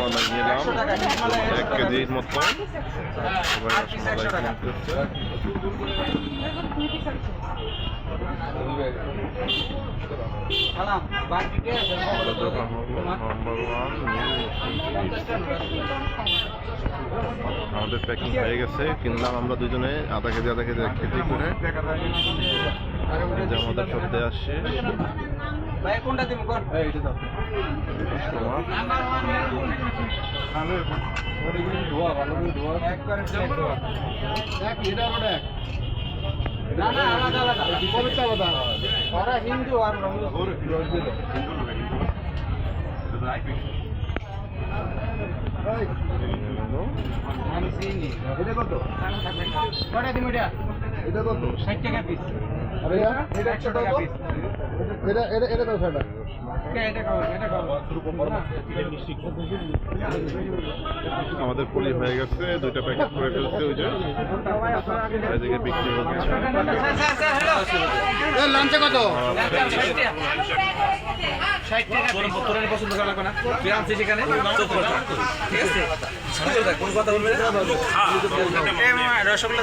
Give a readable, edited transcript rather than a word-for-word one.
রসমালাই নিলাম 1 কেজির মতো। এবার রসমালাই কিনতেছে। আমাদের দোকান হলো নাম্বার 1 আমাদের প্যাকিং হয়ে গেছে। কিনলাম আমরা দুজনে আধা কেজি 1 কেজি করে। যে আমাদের সব দেওয়া শেষ। হিন্দু আর এটা কত? কটা দিন এটা? এটা কত? 60 টাকা পিস। আরে এটা 100 টাকা পিস। এটা দাও ছয়টা। এটা খাও। আমাদের পুলি হয়ে গেছে, 2টা প্যাকেট করে ফেলছে। ওই যে এদিকে বিক্রি হচ্ছে। এর লাঞ্চে কত? 60 টাকা তোর পছন্দ করা লাগবে না, তুই আনছিস এখানে ঠিক আছে। কোন কথা বলবে? রসগোল্লা